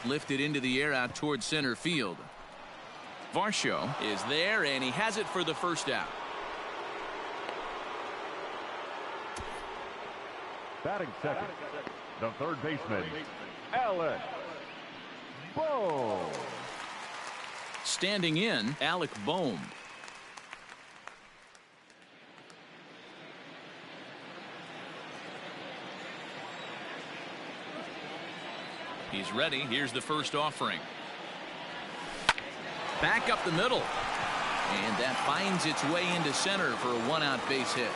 lifted into the air out towards center field. Varsho is there, and he has it for the first out. Batting second, the third baseman, Alec Bohm. Standing in, Alec Bohm. He's ready. Here's the first offering. Back up the middle. And that finds its way into center for a one-out base hit.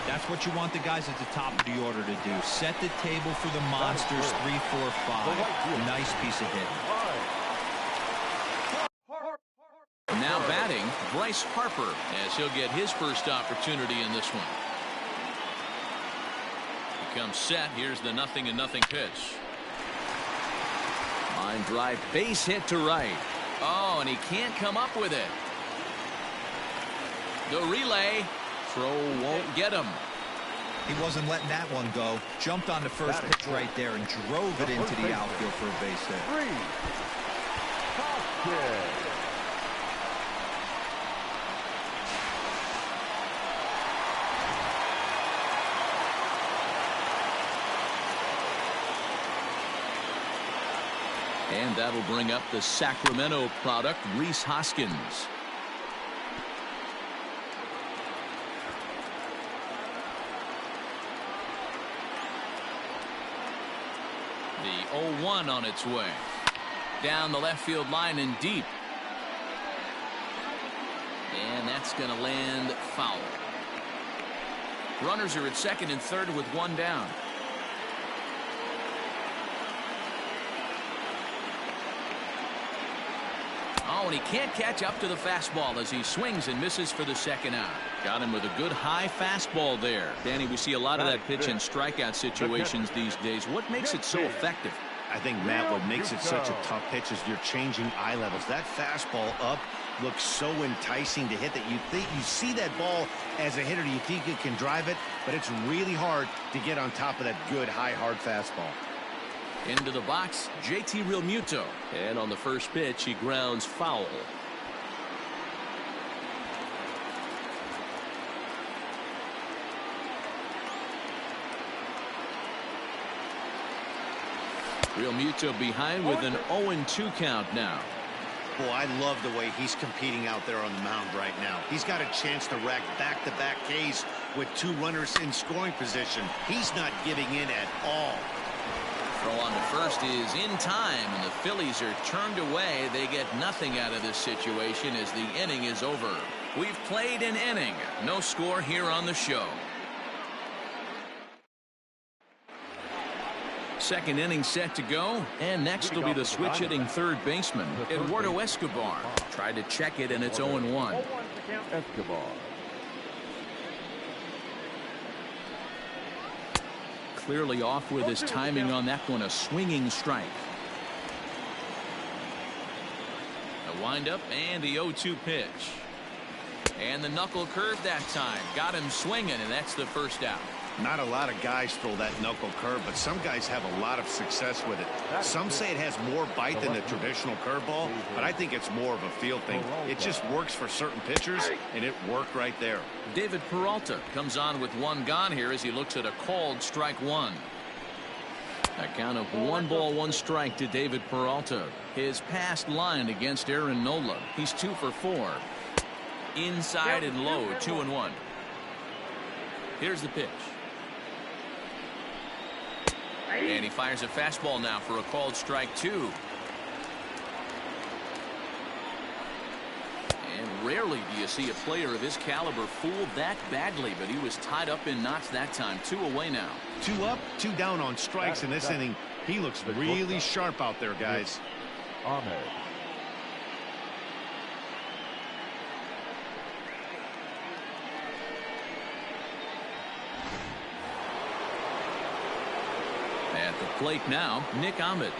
That's what you want the guys at the top of the order to do. Set the table for the monsters. 3, 4, 5. Nice piece of hitting. Now batting, Bryce Harper, as he'll get his first opportunity in this one. He comes set. Here's the 0-0 pitch. Line drive, base hit to right. Oh, and he can't come up with it. The relay. Throw won't get him. He wasn't letting that one go. Jumped on the first pitch right there and drove it into the outfield for a base hit. And that'll bring up the Sacramento product, Rhys Hoskins. The 0-1 on its way. Down the left field line and deep. And that's going to land foul. Runners are at second and third with one down. Oh, and he can't catch up to the fastball as he swings and misses for the second out. Got him with a good high fastball there. Danny, we see a lot of that pitch in strikeout situations these days. What makes it so effective? I think, Matt, what makes it such a tough pitch is you're changing eye levels. That fastball up looks so enticing to hit that you think you see that ball as a hitter. You think it can drive it, but it's really hard to get on top of that good high hard fastball. Into the box, JT Realmuto. And on the first pitch, he grounds foul. Realmuto behind with an 0-2 count now. Boy, I love the way he's competing out there on the mound right now. He's got a chance to rack back-to-back Ks with 2 runners in scoring position. He's not giving in at all. Throw on to first is in time, and the Phillies are turned away. They get nothing out of this situation as the inning is over. We've played an inning. No score here on the show. Second inning set to go, and next will be the switch-hitting third baseman, Eduardo Escobar. Tried to check it, and it's 0-1. Escobar. Clearly off with his timing on that one, a swinging strike. The windup and the 0-2 pitch. And the knuckle curve that time. Got him swinging, and that's the first out. Not a lot of guys throw that knuckle curve, but some guys have a lot of success with it. Some say it has more bite than the traditional curveball, but I think it's more of a feel thing. It just works for certain pitchers, and it worked right there. David Peralta comes on with one gone here as he looks at a called strike one. A count of 1 ball, 1 strike to David Peralta. His past line against Aaron Nola. He's 2 for 4. Inside and low, 2-1. Here's the pitch. And he fires a fastball now for a called strike 2. And rarely do you see a player of his caliber fooled that badly, but he was tied up in knots that time. 2 away now. 2 up, 2 down on strikes in this inning. He looks really sharp out there, guys. Ahmed. At the plate now, Nick Ahmed.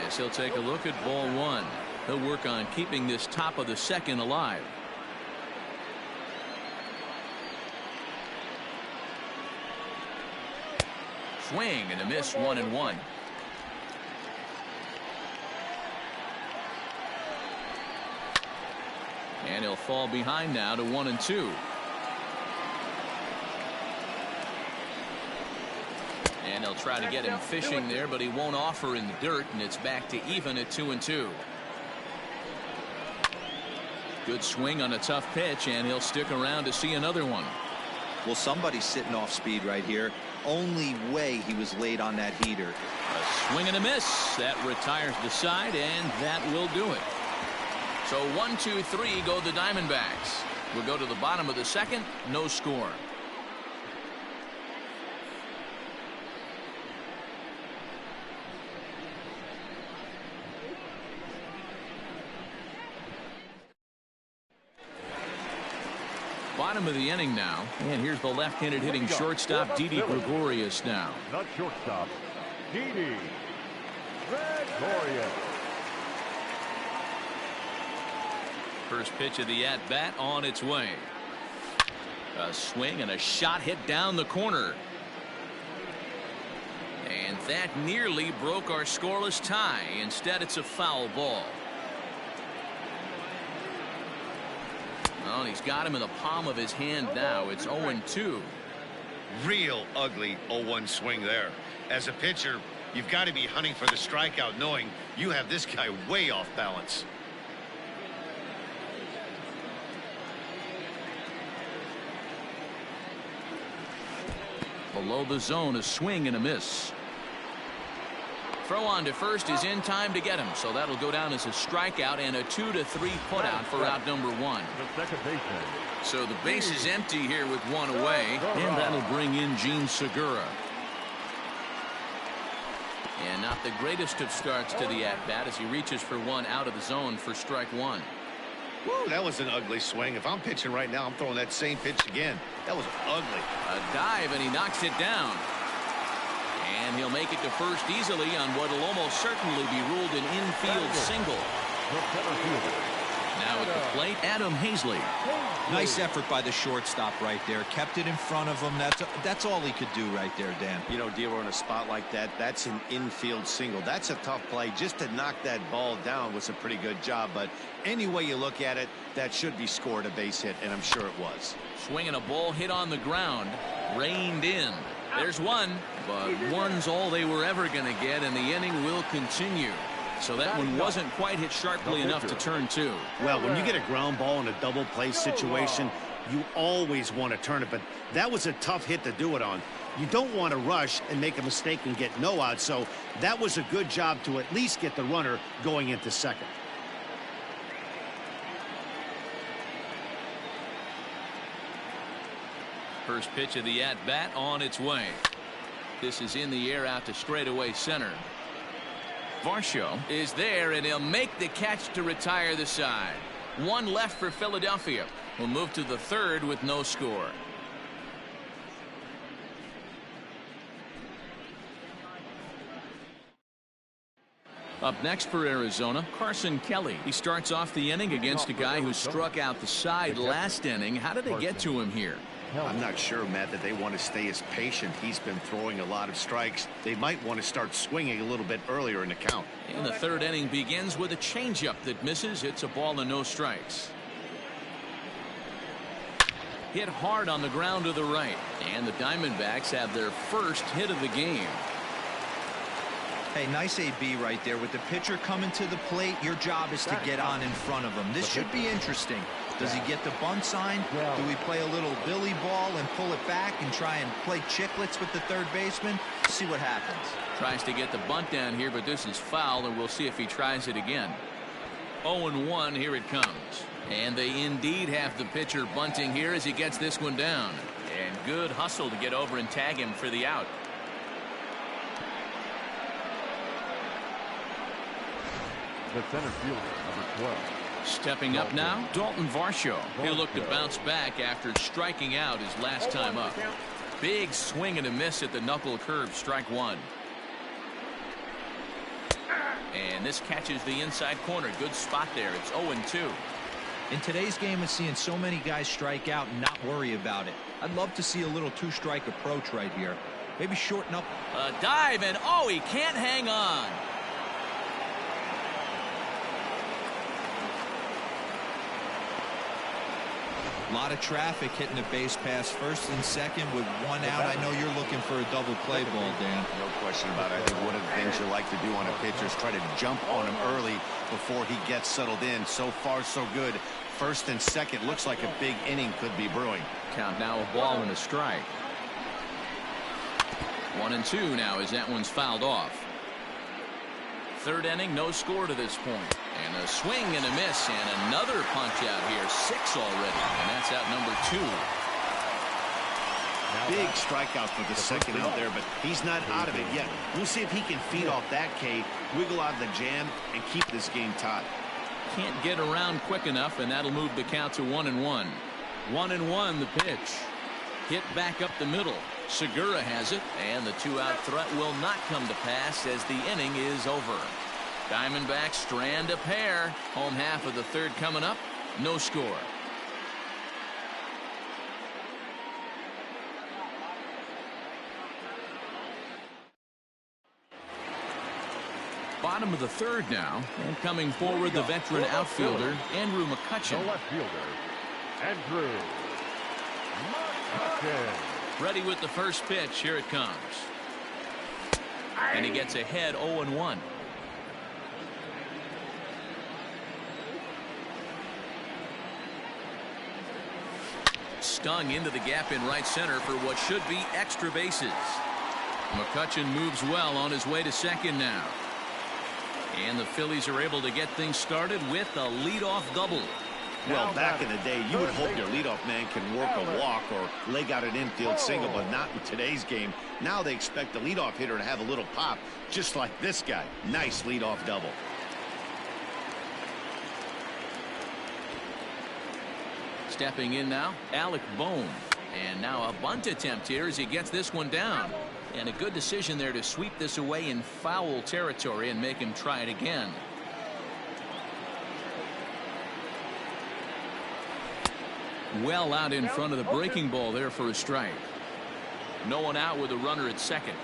As he'll take a look at ball 1. He'll work on keeping this top of the second alive. Swing and a miss, 1-1. And he'll fall behind now to 1-2. And they'll try to get him fishing there, but he won't offer in the dirt, and it's back to even at 2-2. Good swing on a tough pitch, and he'll stick around to see another one. Well, somebody's sitting off speed right here. Only way he was late on that heater. A swing and a miss. That retires the side, and that will do it. So 1-2-3 go the Diamondbacks. We'll go to the bottom of the second. No score. Bottom of the inning now, and here's the left-handed hitting shortstop Didi Gregorius now. Not shortstop, Didi Gregorius. First pitch of the at-bat on its way. A swing and a shot hit down the corner. And that nearly broke our scoreless tie. Instead, it's a foul ball. Well, he's got him in the palm of his hand now. It's 0-2. Real ugly 0-1 swing there. As a pitcher, you've got to be hunting for the strikeout, knowing you have this guy way off balance. Below the zone, a swing and a miss. Throw on to first is in time to get him, so that'll go down as a strikeout and a 2-3 putout for out number one. The second baseman. So the base is empty here with one away, and that'll bring in Gene Segura. And not the greatest of starts to the at-bat as he reaches for one out of the zone for strike one. Woo, that was an ugly swing. If I'm pitching right now, I'm throwing that same pitch again. That was ugly. A dive, and he knocks it down. And he'll make it to first easily on what will almost certainly be ruled an infield single. Now at the plate, Adam Hazley. Nice effort by the shortstop right there. Kept it in front of him. That's all he could do right there, Dan. You know, Dealer, in a spot like that, that's an infield single. That's a tough play. Just to knock that ball down was a pretty good job. But any way you look at it, that should be scored a base hit, and I'm sure it was. Swinging a ball hit on the ground. Reined in. There's one, but one's all they were ever going to get, and the inning will continue. So that one wasn't quite hit sharply enough to turn two. Well, when you get a ground ball in a double play situation, you always want to turn it, but that was a tough hit to do it on. You don't want to rush and make a mistake and get no out, so that was a good job to at least get the runner going into second. First pitch of the at-bat on its way. This is in the air out to straightaway center. Varsho is there, and he'll make the catch to retire the side. One left for Philadelphia. We'll move to the third with no score. Up next for Arizona, Carson Kelly. He starts off the inning against a guy who struck out the side last inning. How did they get to him here? I'm not sure, Matt, that they want to stay as patient. He's been throwing a lot of strikes. They might want to start swinging a little bit earlier in the count. And the third inning begins with a changeup that misses. It's a ball and no strikes. Hit hard on the ground to the right. And the Diamondbacks have their first hit of the game. Hey, nice AB right there. With the pitcher coming to the plate, your job is to get on in front of him. This should be interesting. Does he get the bunt sign? Do we play a little billy ball and pull it back and try and play chicklets with the third baseman? See what happens. Tries to get the bunt down here, but this is foul, and we'll see if he tries it again. 0-1, here it comes. And they indeed have the pitcher bunting here as he gets this one down. And good hustle to get over and tag him for the out. The center fielder, number 12. Stepping up now, Dalton Varsho. He'll look to bounce back after striking out his last time up. Big swing and a miss at the knuckle curve, strike one. And this catches the inside corner. Good spot there. It's 0-2. In today's game of seeing so many guys strike out and not worry about it, I'd love to see a little two-strike approach right here. Maybe shorten up. A dive, and oh, he can't hang on. A lot of traffic hitting the base pass first and second with one out. I know you're looking for a double play ball, Dan. No question about it. I think one of the things you like to do on a pitcher is try to jump on him early before he gets settled in. So far, so good. First and second looks like a big inning could be brewing. Count now, a ball and a strike. 1-2 now as that one's fouled off. Third inning, no score to this point. And a swing and a miss, and another punch out here. 6 already, and that's out number 2. Big strikeout for the second out there, but he's not out of it yet. We'll see if he can feed off that K, wiggle out of the jam, and keep this game tied. Can't get around quick enough, and that'll move the count to 1-1. 1-1 the pitch. Hit back up the middle. Segura has it, and the 2-out threat will not come to pass as the inning is over. Diamondbacks strand a pair. Home half of the third coming up. No score. Bottom of the third now, and coming forward the veteran outfielder Andrew Mccutchen. The left fielder, Andrew Mccutchen. Ready with the first pitch. Here it comes. And he gets ahead 0-1. Stung into the gap in right center for what should be extra bases. Mccutchen moves well on his way to second now. And the Phillies are able to get things started with a leadoff double. Well, back in the day, you would hope your leadoff man can work a walk or leg out an infield single, but not in today's game. Now they expect the leadoff hitter to have a little pop, just like this guy. Nice leadoff double. Stepping in now, Alec Bohm. And now a bunt attempt here as he gets this one down. And a good decision there to sweep this away in foul territory and make him try it again. Well out in front of the breaking ball there for a strike. No one out with a runner at second.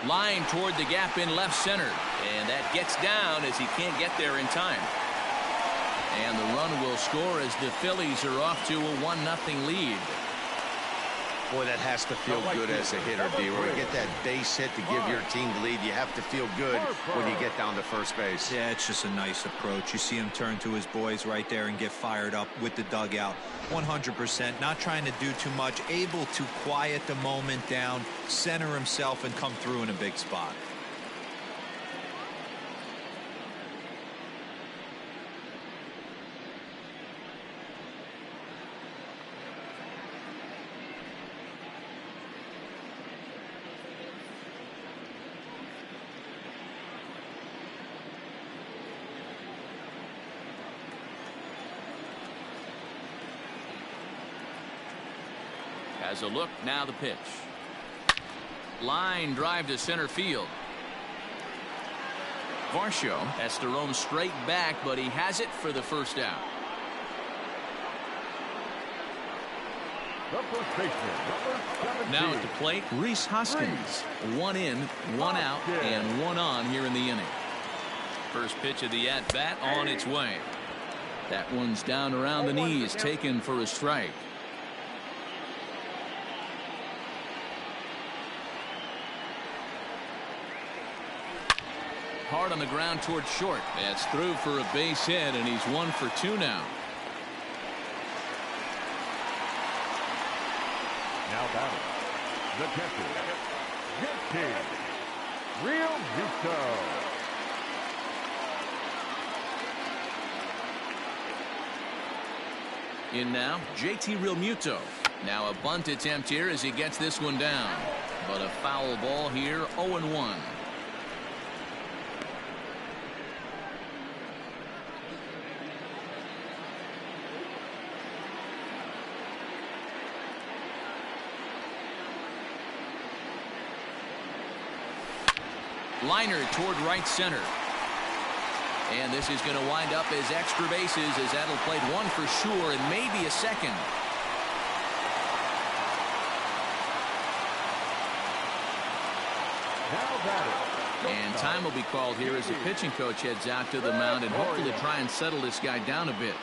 Line toward the gap in left center. And that gets down as he can't get there in time. And the run will score as the Phillies are off to a 1-0 lead. Boy, that has to feel good as a hitter, D. When you get that base hit to give your team the lead, you have to feel good when you get down to first base. Yeah, it's just a nice approach. You see him turn to his boys right there and get fired up with the dugout. 100%, not trying to do too much, able to quiet the moment down, center himself, and come through in a big spot. As a look, now the pitch. Line drive to center field. Varsho has to roam straight back, but he has it for the first out. The first baseman, Now at the plate, Rhys Hoskins. 1 in, 1 out, and 1 on here in the inning. First pitch of the at-bat on its way. That one's down around the knees, taken for a strike. Hard on the ground toward short. That's through for a base hit, and he's 1 for 2 now. now batting, the catcher, JT Realmuto. In now, JT Realmuto. Now a bunt attempt here as he gets this one down. But a foul ball here, 0-1. Liner toward right center. And this is going to wind up as extra bases as that'll play 1 for sure and maybe a second. Now batting, And time will be called here as the pitching coach heads out to the mound and hopefully try and settle this guy down a bit.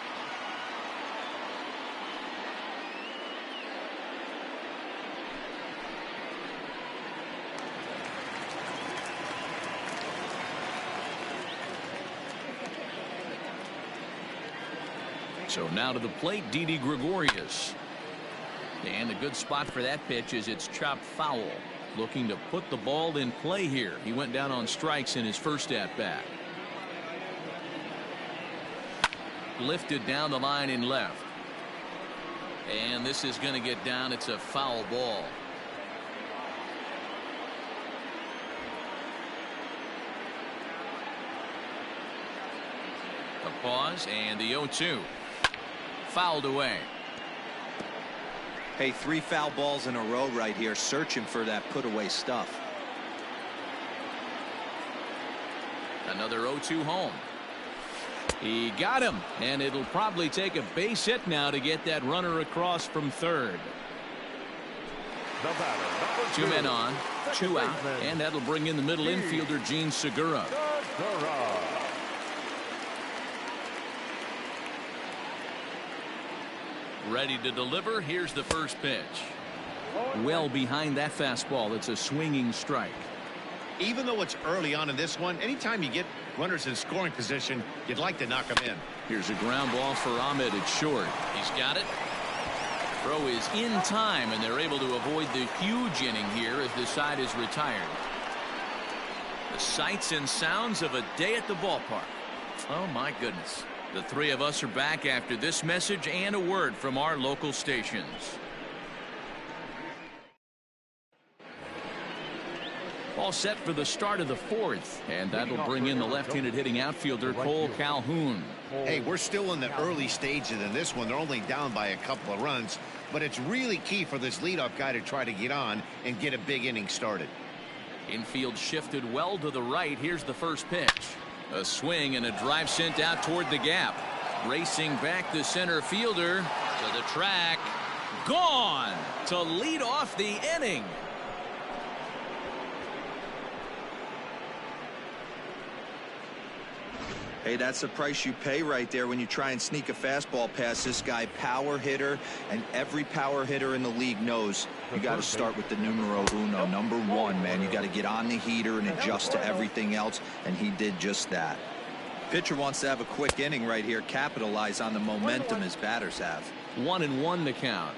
So now to the plate, Didi Gregorius. And a good spot for that pitch is it's chopped foul. Looking to put the ball in play here. He went down on strikes in his first at bat. Lifted down the line in left. And this is going to get down. It's a foul ball. A pause and the 0-2. Fouled away. Hey, 3 foul balls in a row right here, searching for that put away stuff. Another 0-2 home. He got him, and it'll probably take a base hit now to get that runner across from third. The batter, 2 men on, 2 out, and that'll bring in the middle infielder Gene Segura. Ready to deliver. Here's the first pitch. Well behind that fastball. It's a swinging strike. Even though it's early on in this one, anytime you get runners in scoring position, you'd like to knock them in. Here's a ground ball for Ahmed at short. He's got it. Throw is in time, and they're able to avoid the huge inning here as the side is retired. The sights and sounds of a day at the ballpark. Oh my goodness. The 3 of us are back after this message and a word from our local stations. All set for the start of the 4th, and that'll bring in the left-handed hitting outfielder Cole Calhoun. Hey, we're still in the early stages in this one. They're only down by a couple of runs, but it's really key for this leadoff guy to try to get on and get a big inning started. Infield shifted well to the right. Here's the first pitch. A swing and a drive sent out toward the gap. Racing back the center fielder to the track. Gone to lead off the inning. Hey, that's the price you pay right there when you try and sneak a fastball past this guy. Power hitter, and every power hitter in the league knows you got to start with the numero uno, number 1, man. You got to get on the heater and adjust to everything else, and he did just that. Pitcher wants to have a quick inning right here, capitalize on the momentum his batters have. 1-1 the count.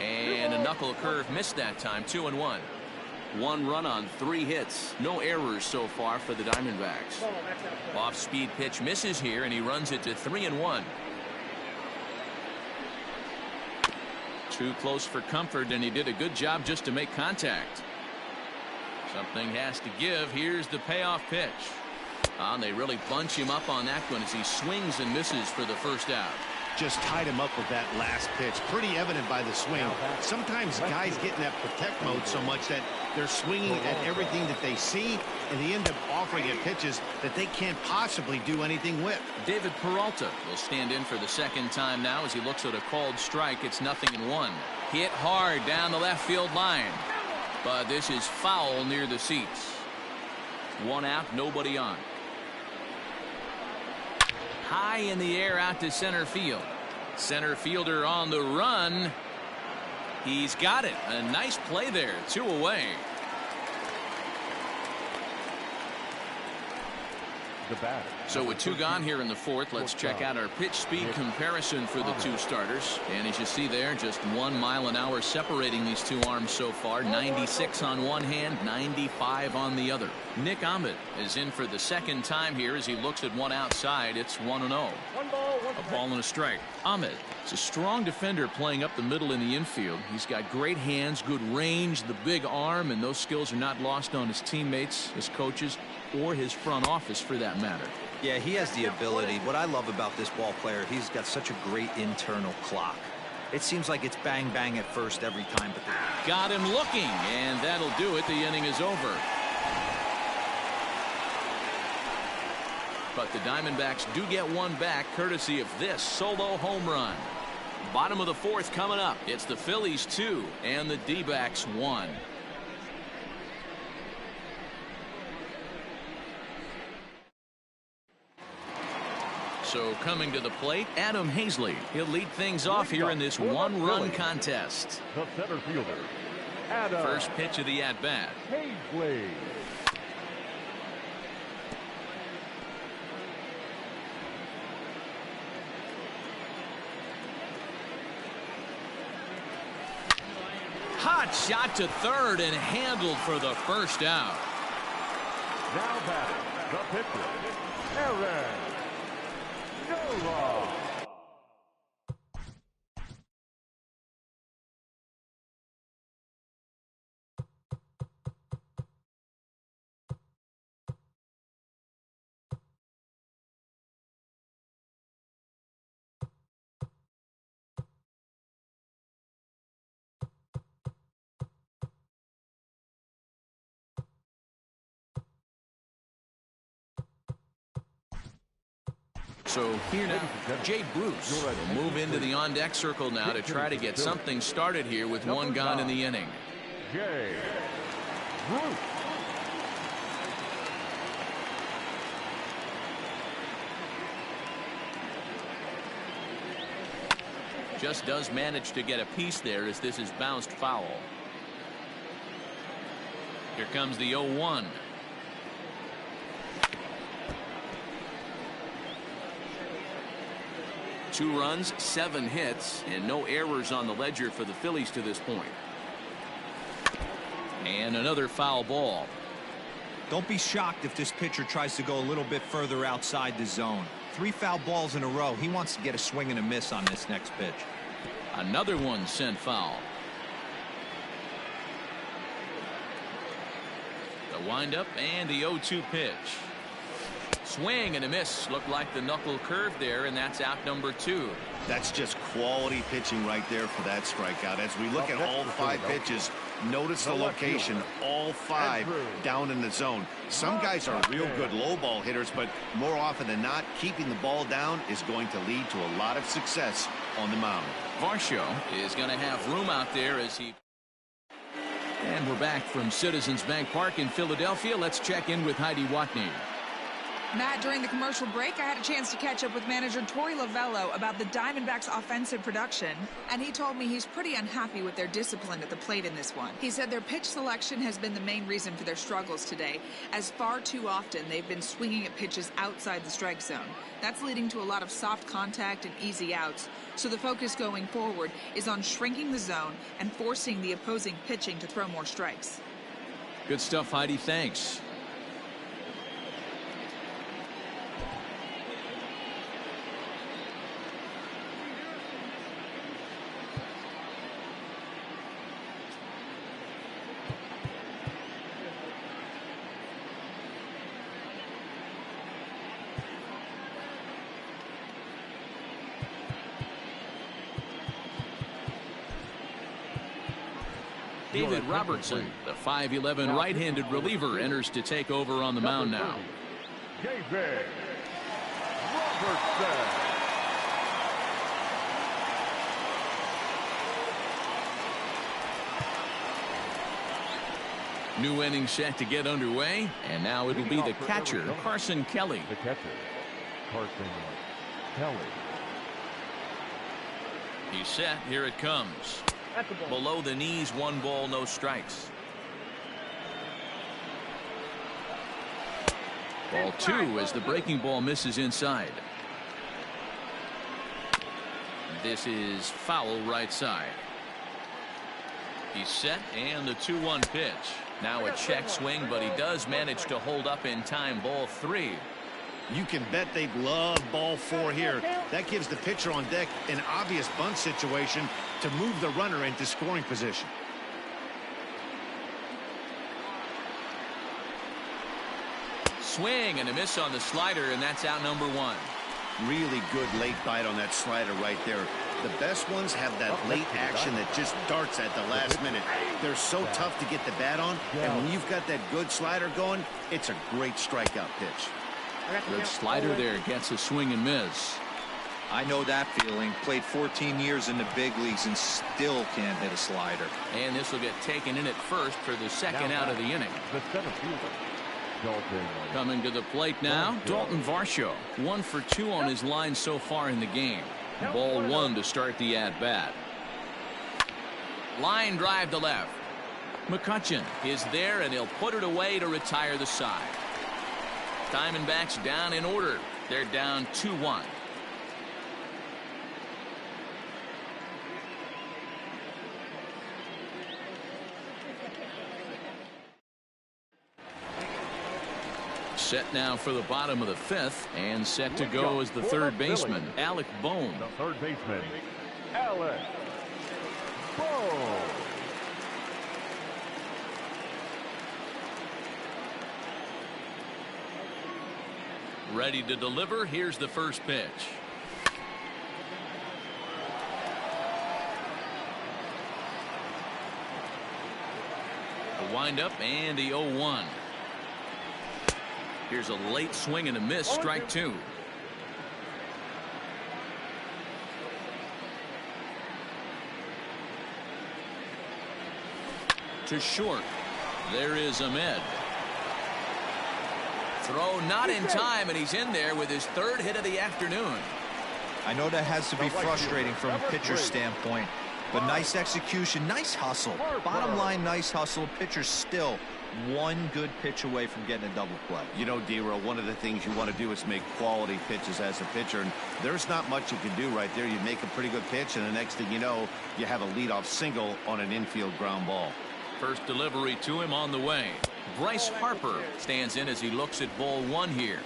And a knuckle curve missed that time. 2-1. 1 run on 3 hits. No errors so far for the Diamondbacks. Off-speed pitch misses here, and he runs it to 3-1. Too close for comfort, and he did a good job just to make contact. Something has to give. Here's the payoff pitch. And they really bunch him up on that one as he swings and misses for the first out. Just tied him up with that last pitch. Pretty evident by the swing. Sometimes guys get in that protect mode so much that they're swinging at everything that they see, and they end up offering at pitches that they can't possibly do anything with. David Peralta will stand in for the second time now as he looks at a called strike. It's 0-1. Hit hard down the left field line, but this is foul near the seats. 1 out, nobody on. High in the air out to center field. Center fielder on the run. He's got it. A nice play there. 2 away. So with 2 gone here in the 4th, let's check out our pitch speed comparison for the 2 starters. And as you see there, just 1 mile an hour separating these 2 arms so far. 96 on one hand, 95 on the other. Nick Ahmed is in for the second time here as he looks at one outside. It's 1-0. A ball and a strike. Ahmed is a strong defender playing up the middle in the infield. He's got great hands, good range, the big arm, and those skills are not lost on his teammates, his coaches, or his front office for that matter. Yeah, he has the ability. What I love about this ball player, he's got such a great internal clock. It seems like it's bang bang at first every time, but got him looking, and that'll do it. The inning is over. But the Diamondbacks do get 1 back courtesy of this solo home run. Bottom of the 4th coming up. It's the Phillies 2 and the D-backs 1. So coming to the plate, Adam Hazley. He'll lead things off here in this one-run contest. The center fielder, Adam. First pitch of the at-bat. Hazley. Hot shot to third and handled for the first out. Now batting, the pitcher, Aaron Nola. So here now, Jay Bruce will move into the on-deck circle now to try to get something started here with one gone in the inning. Jay Bruce. Just does manage to get a piece there as this is bounced foul. Here comes the 0-1. Two runs, 7 hits, and no errors on the ledger for the Phillies to this point. And another foul ball. Don't be shocked if this pitcher tries to go a little bit further outside the zone. 3 foul balls in a row. He wants to get a swing and a miss on this next pitch. Another one sent foul. The windup and the 0-2 pitch. Swing and a miss. Looked like the knuckle curve there, and that's out number 2. That's just quality pitching right there for that strikeout. As we look at all 5 pitches, notice the location, all 5 down in the zone. Some guys are real good low ball hitters, but more often than not, keeping the ball down is going to lead to a lot of success on the mound. Varsho is going to have room out there as he... And we're back from Citizens Bank Park in Philadelphia. Let's check in with Heidi Watney. Matt, during the commercial break, I had a chance to catch up with manager Torey Lovello about the Diamondbacks' offensive production, and he told me he's pretty unhappy with their discipline at the plate in this one. He said their pitch selection has been the main reason for their struggles today, as far too often they've been swinging at pitches outside the strike zone. That's leading to a lot of soft contact and easy outs, so the focus going forward is on shrinking the zone and forcing the opposing pitching to throw more strikes. Good stuff, Heidi. Thanks. David Robertson, the 5'11" right-handed reliever, enters to take over on the mound now. David Robertson. New inning set to get underway, and now it'll be the catcher, Carson Kelly. The catcher, Carson Kelly. He's set. Here it comes. Below the knees, 1 ball, no strikes. Ball 2 as the breaking ball misses inside. This is foul right side. He's set, and the 2-1 pitch. Now a check swing, but he does manage to hold up in time. Ball 3. You can bet they'd love ball 4 here. That gives the pitcher on deck an obvious bunt situation to move the runner into scoring position. Swing and a miss on the slider, and that's out number 1. Really good late bite on that slider right there. The best ones have that late action that just darts at the last minute. They're so tough to get the bat on, and when you've got that good slider going, it's a great strikeout pitch. Good slider there, gets a swing and miss. I know that feeling. Played 14 years in the big leagues and still can't hit a slider. And this will get taken in at first for the second out of the inning. The center fielder, Coming to the plate now, Dalton Varsho. 1 for 2 on his line so far in the game. Ball 1 to start the at-bat. Line drive to left. Mccutchen is there, and he'll put it away to retire the side. Diamondbacks down in order. They're down 2-1. Set now for the bottom of the 5th, and set to go as the third baseman, Alec Bohm. The third baseman, Alec Bohm. Ready to deliver. Here's the first pitch. The windup and the 0-1. Here's a late swing and a miss. Strike 2. To short. There is Ahmed. Throw not in time, and he's in there with his 3rd hit of the afternoon. I know that has to be frustrating from a pitcher's standpoint, but nice execution, nice hustle. Bottom line, nice hustle. Pitcher's still 1 good pitch away from getting a double play. You know, D-Roll, one of the things you want to do is make quality pitches as a pitcher, and there's not much you can do right there. You make a pretty good pitch, and the next thing you know, you have a leadoff single on an infield ground ball. First delivery to him on the way. Bryce Harper stands in as he looks at ball 1 here.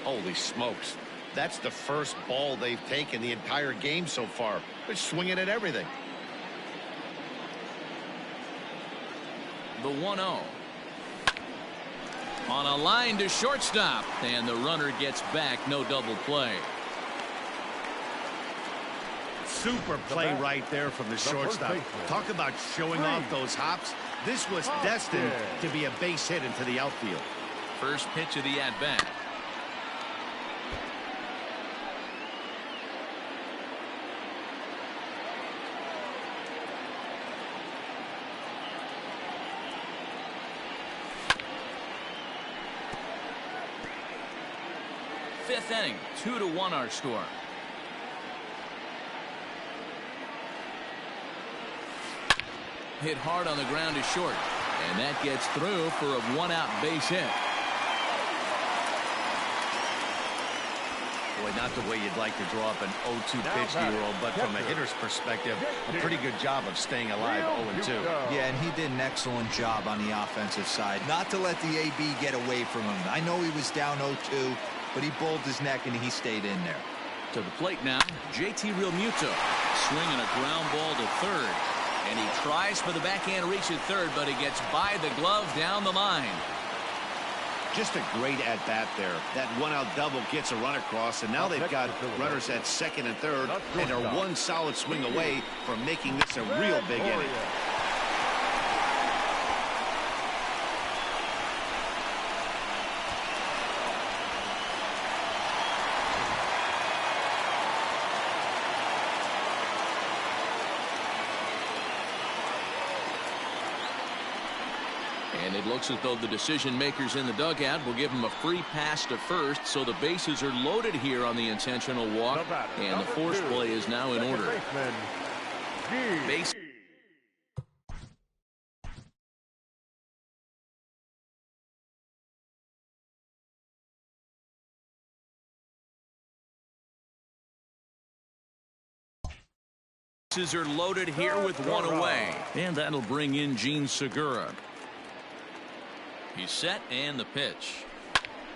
Holy smokes. That's the first ball they've taken the entire game so far. They're swinging at everything. The 1-0. On a line to shortstop, and the runner gets back. No double play. Super play right there from the shortstop. Talk about showing off those hops. This was destined to be a base hit into the outfield. First pitch of the at-bat. Fifth inning, 2-1 our score. Hit hard on the ground to short, and that gets through for a 1-out base hit. Boy, not the way you'd like to draw up an 0-2 pitch, D-Roll, but from a hitter's perspective, a pretty good job of staying alive 0-2. Yeah, and he did an excellent job on the offensive side. Not to let the AB get away from him. I know he was down 0-2, but he bowled his neck and he stayed in there. To the plate now, JT Realmuto swinging a ground ball to third. And he tries for the backhand reach at third, but he gets by the glove down the line. Just a great at-bat there. That 1-out double gets a run across, and now they've got runners at second and third, and are 1 solid swing away from making this a real big inning. And it looks as though the decision makers in the dugout will give him a free pass to first, so the bases are loaded here on the intentional walk, and the force play is now in order. Base. Bases are loaded here with 1 away, and that'll bring in Gene Segura. He's set, and the pitch.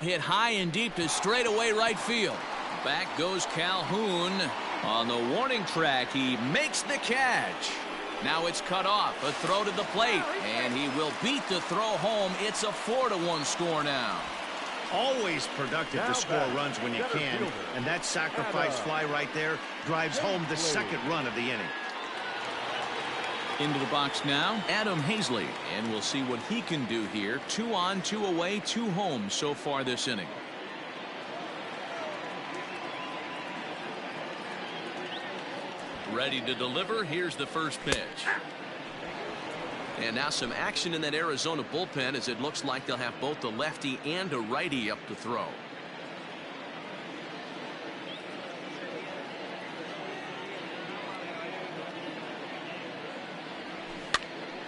Hit high and deep to straightaway right field. Back goes Calhoun. On the warning track, he makes the catch. Now it's cut off. A throw to the plate, and he will beat the throw home. It's a 4-1 score now. Always productive to score runs when you can, and that sacrifice fly right there drives home the second run of the inning. Into the box now, Adam Hazley, and we'll see what he can do here. 2 on, 2 away, 2 home so far this inning. Ready to deliver. Here's the first pitch. And now some action in that Arizona bullpen, as it looks like they'll have both a lefty and a righty up to throw.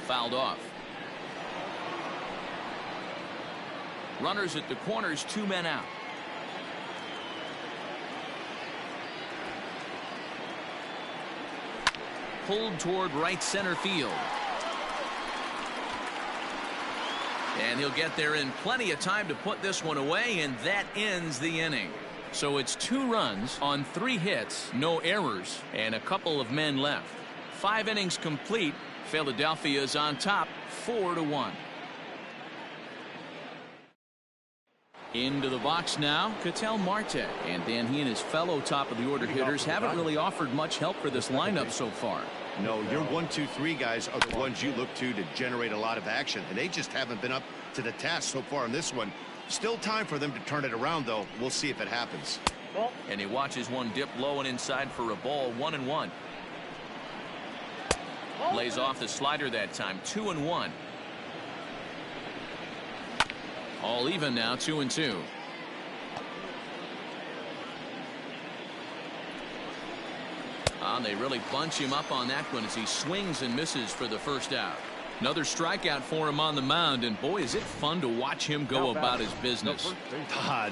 Fouled off. Runners at the corners, 2 men out. Pulled toward right center field. And he'll get there in plenty of time to put this one away, and that ends the inning. So it's 2 runs on 3 hits, no errors, and a couple of men left. 5 innings complete. Philadelphia is on top, 4-1. Into the box now, Ketel Marte. And Dan, he and his fellow top-of-the-order hitters haven't really offered much help for this lineup so far. No, your 1, 2, 3 guys are the ones you look to generate a lot of action, and they just haven't been up to the task so far in this one. Still time for them to turn it around, though. We'll see if it happens. And he watches one dip low and inside for a ball, 1-1. Lays off the slider that time, 2-1. All even now, 2-2. They really bunch him up on that one as he swings and misses for the first out. Another strikeout for him on the mound, and boy, is it fun to watch him go about his business.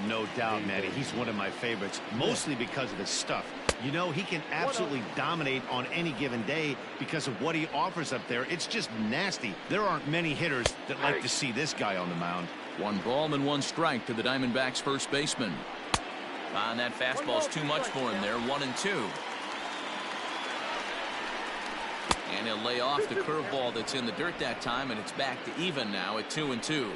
No doubt, Matty. He's one of my favorites, mostly because of his stuff. You know, he can absolutely dominate on any given day because of what he offers up there. It's just nasty. There aren't many hitters that like to see this guy on the mound. 1 ball and 1 strike to the Diamondbacks first baseman. And that fastball's too much for him there, 1-2. And he'll lay off the curveball that's in the dirt that time, and it's back to even now at 2-2.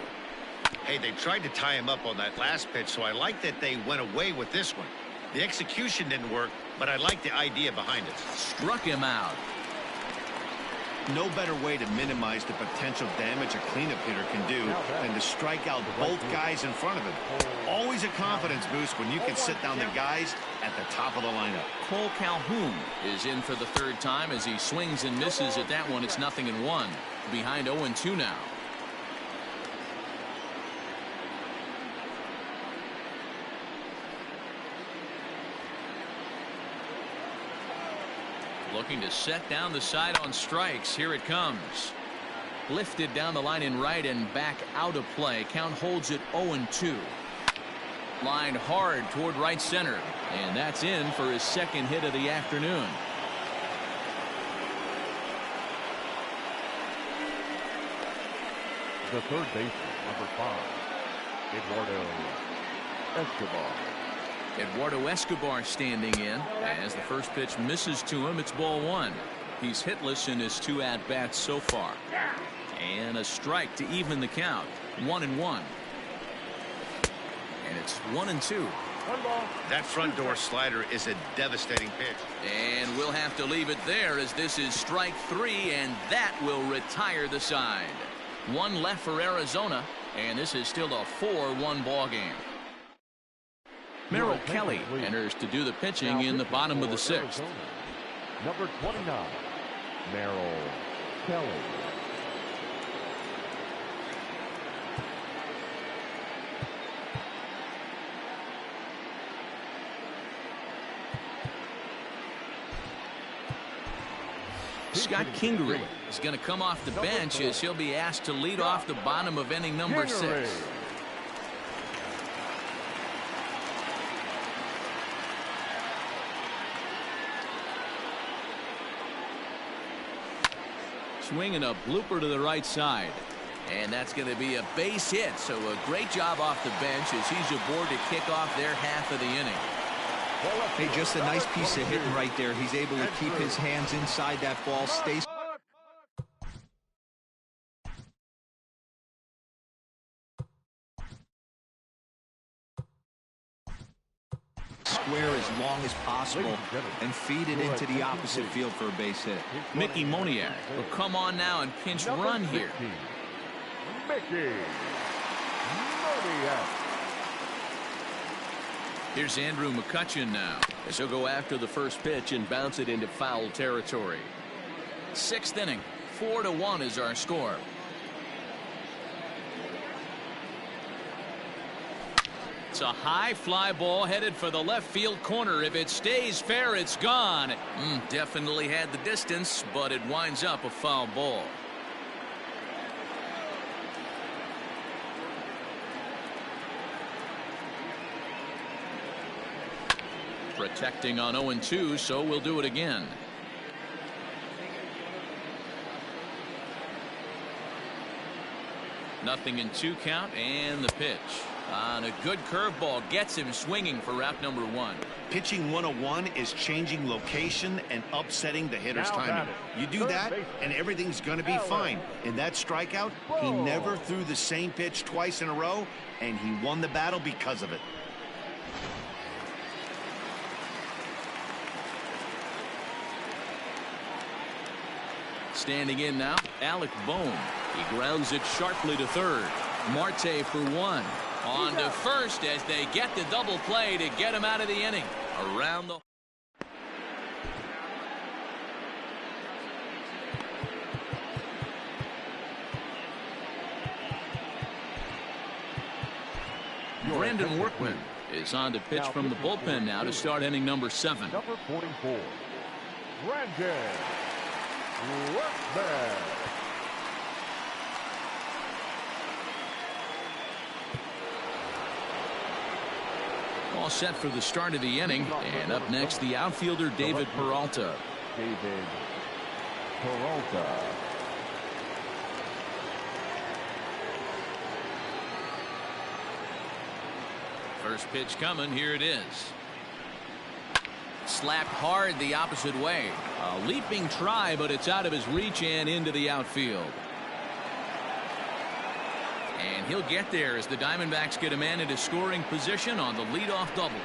Hey, they tried to tie him up on that last pitch, so I like that they went away with this one. The execution didn't work, but I like the idea behind it. Struck him out. No better way to minimize the potential damage a cleanup hitter can do than to strike out both guys in front of him. Always a confidence boost when you can sit down the guys at the top of the lineup. Cole Calhoun is in for the 3rd time as he swings and misses at that one. It's 0-1. Behind 0-2 now. Looking to set down the side on strikes. Here it comes. Lifted down the line in right and back out of play. Count holds it 0-2. Lined hard toward right center. And that's in for his 2nd hit of the afternoon. The third baseman, number 5, Eduardo Escobar. Eduardo Escobar standing in as the first pitch misses to him. It's ball 1. He's hitless in his 2 at-bats so far. And a strike to even the count. 1-1. And it's 1-2. That front door slider is a devastating pitch. And we'll have to leave it there as this is strike 3, and that will retire the side. 1 left for Arizona, and this is still a 4-1 ball game. Merrill Kelly enters to do the pitching in the bottom of the 6th. Number 29, Merrill Kelly. Scott Kingery is going to come off the bench as he'll be asked to lead off the bottom of inning number 6. Swinging a blooper to the right side. And that's going to be a base hit. So a great job off the bench as he's aboard to kick off their half of the inning. Hey, just a nice piece of hitting right there. He's able to keep his hands inside that ball, stay square as long as possible and feed it into the opposite field for a base hit. Mickey Moniak will come on now and pinch run here. Mickey Moniak. Here's Andrew Mccutchen now as he'll go after the first pitch and bounce it into foul territory. 6th inning, 4-1 is our score. It's a high fly ball headed for the left field corner. If it stays fair, it's gone. Definitely had the distance, but it winds up a foul ball. Protecting on 0-2, so we'll do it again. Nothing in 2 count, and the pitch. On a good curveball gets him swinging for route number 1. Pitching 101 is changing location and upsetting the hitter's timing. You do that, and everything's going to be fine. In that strikeout, he never threw the same pitch twice in a row, and he won the battle because of it. Standing in now, Alec Bohm. He grounds it sharply to third. Marte for 1. On to first as they get the double play to get him out of the inning. Around the... Brandon Workman is on to pitch from the bullpen now to start inning number 7. Number 44, Brandon Workman. All set for the start of the inning, and up next the outfielder David Peralta. David Peralta. First pitch coming, here it is. Slapped hard the opposite way. A leaping try, but it's out of his reach and into the outfield. And he'll get there as the Diamondbacks get a man into scoring position on the leadoff double.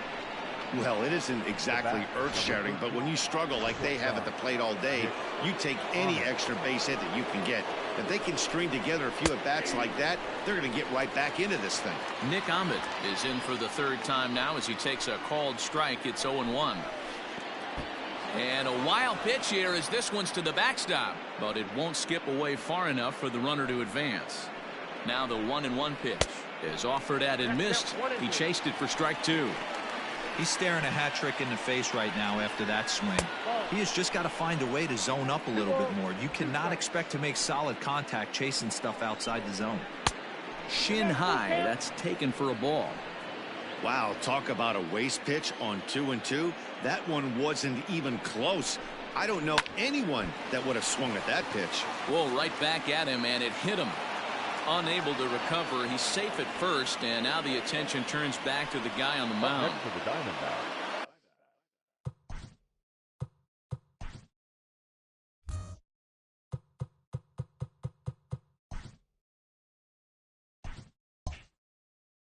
Well, it isn't exactly earth-shattering, but when you struggle like they have at the plate all day, you take any extra base hit that you can get. If they can string together a few at-bats like that, they're going to get right back into this thing. Nick Ahmed is in for the 3rd time now as he takes a called strike. It's 0-1. And a wild pitch here as this one's to the backstop, but it won't skip away far enough for the runner to advance. Now the 1-1 pitch is offered at and missed. He chased it for strike 2. He's staring a hat trick in the face right now after that swing. He has just got to find a way to zone up a little bit more. You cannot expect to make solid contact chasing stuff outside the zone. Shin high, that's taken for a ball. Wow, talk about a waste pitch on 2-2. That one wasn't even close. I don't know anyone that would have swung at that pitch. Well, right back at him, and it hit him. Unable to recover. He's safe at first, and now the attention turns back to the guy on the mound. Next to the Diamondbacks,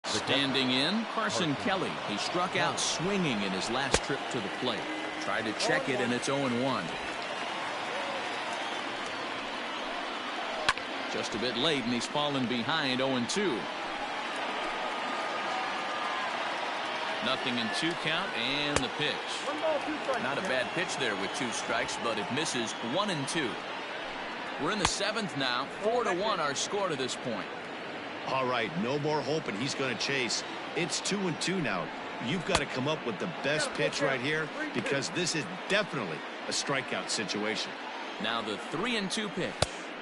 Standing in, Carson Kelly. He struck out swinging in his last trip to the plate. Tried to check it, and it's 0-1. Just a bit late, and he's fallen behind 0-2. Nothing in 2 count, and the pitch. Not a bad pitch there with 2 strikes, but it misses 1-2. We're in the 7th now. 4-1 our score to this point. All right, no more hoping he's going to chase. It's 2-2 now. You've got to come up with the best pitch right here because this is definitely a strikeout situation. Now the 3-2 pitch.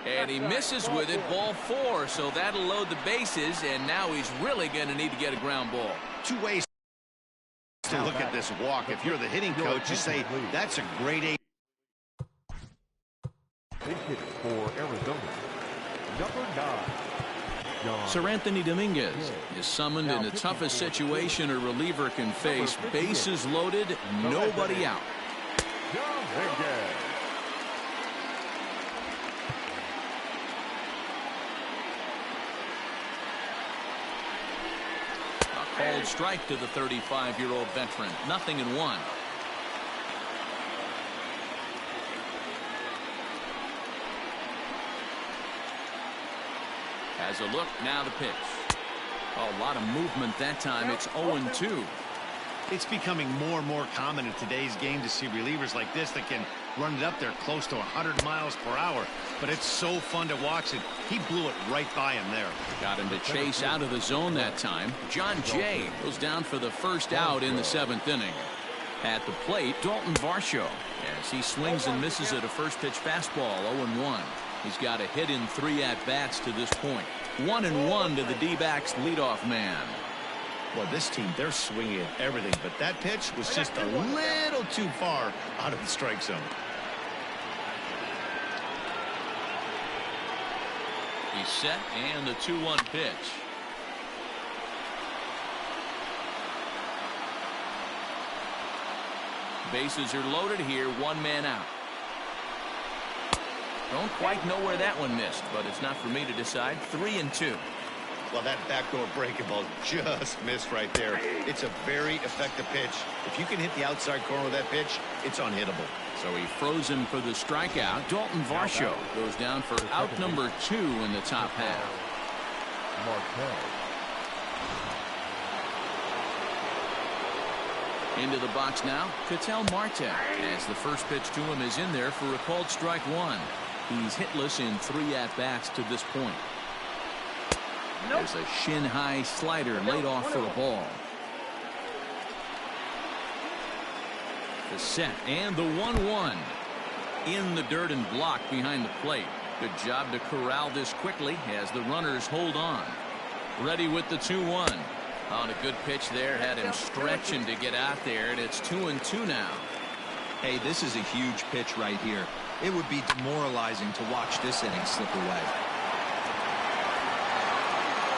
And he misses with it, ball 4, so that'll load the bases, and now he's really going to need to get a ground ball. 2 ways to look at this walk. If you're the hitting coach, you say, that's a great A. big hit for Arizona, number 9. Sir Anthony Dominguez is summoned in the toughest situation a reliever can face. Bases loaded, nobody out. Called strike to the 35-year-old veteran. 0-1. Has a look, now the pitch. A lot of movement that time. It's 0-2. It's becoming more and more common in today's game to see relievers like this that can running up there close to 100 miles per hour. But it's so fun to watch it. He blew it right by him there. Got him to chase out of the zone that time. John Jay goes down for the first out in the 7th inning. At the plate, Dalton Varsho, as he swings and misses at a first pitch fastball, 0-1. He's got a hit in 3 at-bats to this point. 1-1 to the D-backs leadoff man. Well, this team, they're swinging at everything, but that pitch was just a little too far out of the strike zone. He's set, and the 2-1 pitch. Bases are loaded here, 1 man out. Don't quite know where that one missed, but it's not for me to decide. 3-2. Well, that backdoor breaking ball just missed right there. It's a very effective pitch. If you can hit the outside corner with that pitch, it's unhittable. So he froze him for the strikeout. Dalton Varsho goes down for out number 2 in the top half. Into the box now, Ketel Marte, as the first pitch to him is in there for a called strike 1. He's hitless in 3 at-bats to this point. There's a shin-high slider laid off for a ball. The set and the 1-1 in the dirt and blocked behind the plate. Good job to corral this quickly as the runners hold on. Ready with the 2-1. On a good pitch there, had him stretching to get out there, and it's 2-2 now. Hey, this is a huge pitch right here. It would be demoralizing to watch this inning slip away.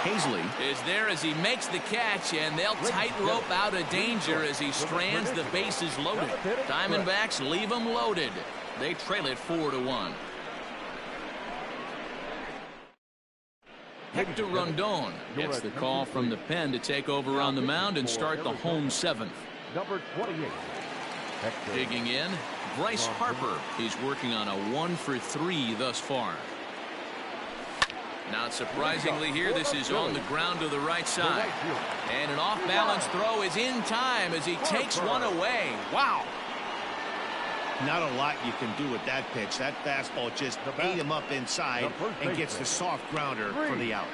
Hazley is there as he makes the catch, and they'll tightrope out of danger as he strands the bases loaded. Diamondbacks leave them loaded. They trail it 4-1. Hector Rondon gets the call from the pen to take over on the mound and start the home 7th. Number 28. Digging in, Bryce Harper. He's working on a 1-for-3 thus far. Not surprisingly here, this is on the ground to the right side. And an off-balance throw is in time as he takes one away. Wow. Not a lot you can do with that pitch. That fastball just ate him up inside and gets the soft grounder for the out.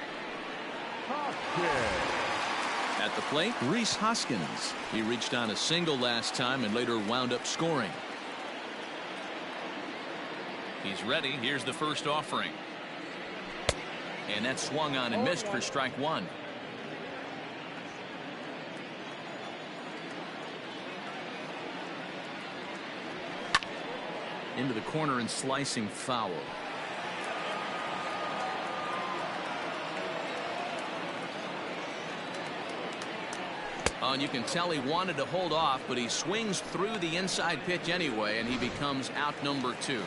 At the plate, Rhys Hoskins. He reached on a single last time and later wound up scoring. He's ready. Here's the first offering. And that swung on and missed for strike 1. Into the corner and slicing foul. Oh, and you can tell he wanted to hold off, but he swings through the inside pitch anyway, and he becomes out number 2.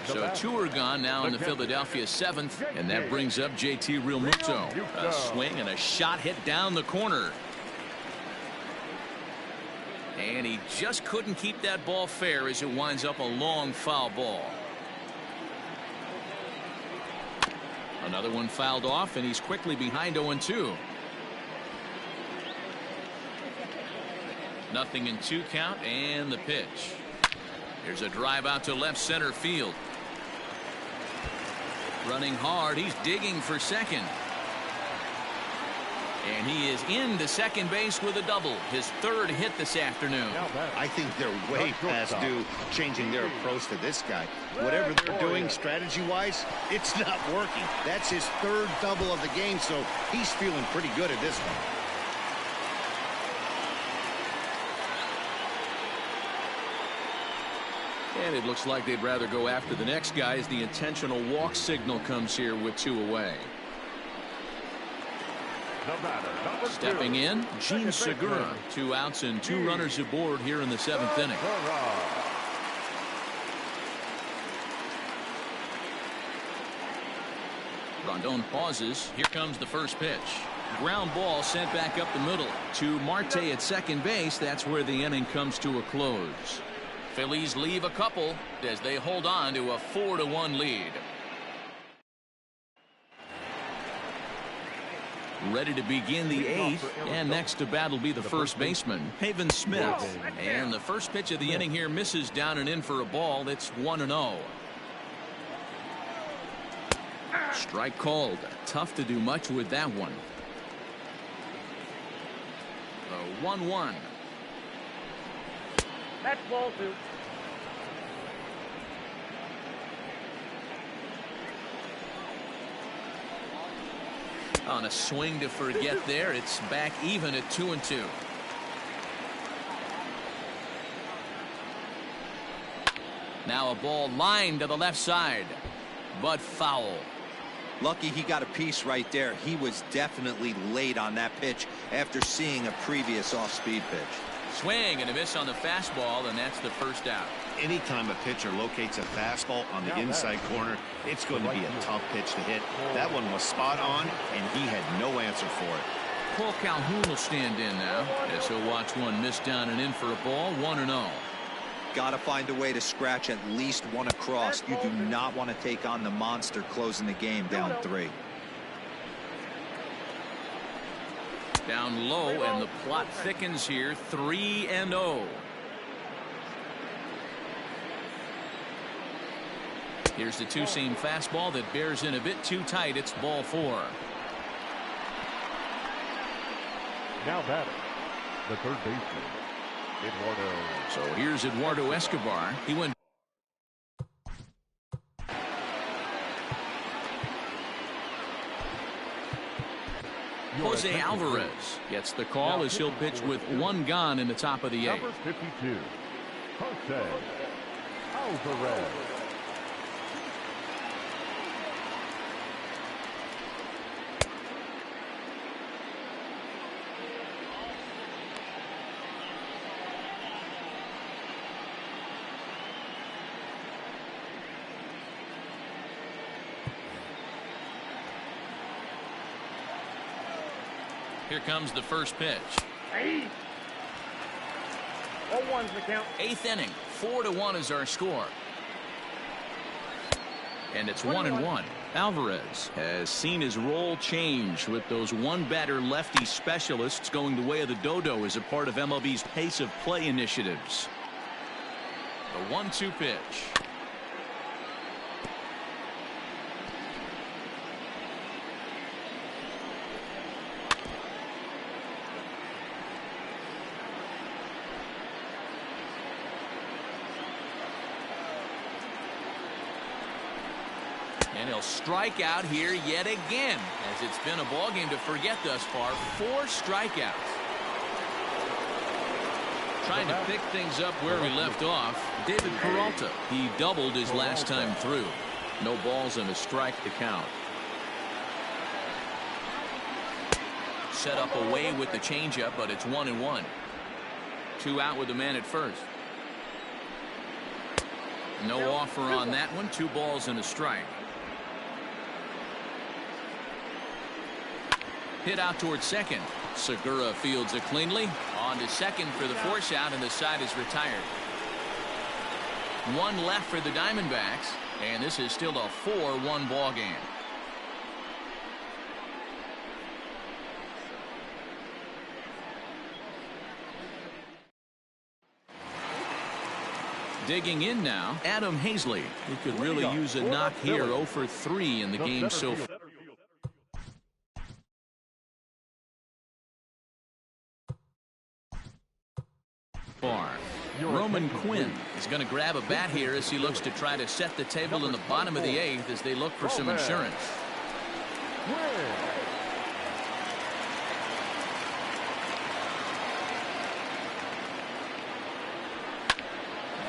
So 2 are gone now in the Philadelphia 7th, and that brings up JT Realmuto. A swing and a shot hit down the corner. And he just couldn't keep that ball fair as it winds up a long foul ball. Another one fouled off, and he's quickly behind 0-2. Nothing in 2 count, and the pitch. Here's a drive out to left center field. Running hard, he's digging for second. And he is into second base with a double. His 3rd hit this afternoon. I think they're way past due changing their approach to this guy. Whatever they're doing strategy-wise, it's not working. That's his 3rd double of the game, so he's feeling pretty good at this one. And it looks like they'd rather go after the next guy as the intentional walk signal comes here with 2 away. Stepping in, Gene Segura. 2 outs and 2 runners aboard here in the 7th inning. Rondon pauses. Here comes the first pitch. Ground ball sent back up the middle to Marte at second base. That's where the inning comes to a close. Phillies leave a couple as they hold on to a 4-1 lead. ready to begin the 8th, and next to bat will be the first baseman, Haven Smith. And the first pitch of the inning here misses down and in for a ball. It's 1-0. Strike called. Tough to do much with that one. The 1-1. That's ball 2. On a swing to forget there, it's back even at 2-2. Now a ball lined to the left side, but foul. Lucky he got a piece right there. He was definitely late on that pitch after seeing a previous off-speed pitch. Swing and a miss on the fastball, and that's the first out. Anytime a pitcher locates a fastball on the inside corner, it's going to be a tough pitch to hit. That one was spot on, and he had no answer for it. Paul Calhoun will stand in now as he'll watch one miss down and in for a ball. 1-0. Got to find a way to scratch at least one across. You do not want to take on the monster closing the game down 3. Down low, and the plot thickens here. 3-0. Here's the two-seam fastball that bears in a bit too tight. It's ball 4. Now batting, the third baseman, Eduardo. So here's Eduardo Escobar. He went. Jose Alvarez gets the call as he'll pitch with one gone in the top of the 8th. Number 52, Jose Alvarez. Here comes the first pitch. 0-1's the count. 8th inning. 4-1 is our score. And it's 1-1. Alvarez has seen his role change with those one-batter lefty specialists going the way of the dodo as a part of MLB's pace of play initiatives. The 1-2 pitch. And he'll strike out here yet again, as it's been a ball game to forget thus far. 4 strikeouts. Trying to pick things up where we left off, David Peralta. He doubled his last time through. No balls and a strike to count. Set up away with the changeup, but it's 1-1. 2 out with the man at first. No offer on that one. 2 balls and a strike. Hit out towards second. Segura fields it cleanly. On to second for the force out, and the side is retired. 1 left for the Diamondbacks, and this is still a 4-1 ball game. Digging in now, Adam Hazley. He could really use a knock here. 0 for 3 in the game so far. Roman Quinn is going to grab a bat here as he looks to try to set the table in the bottom of the 8th as they look for some insurance.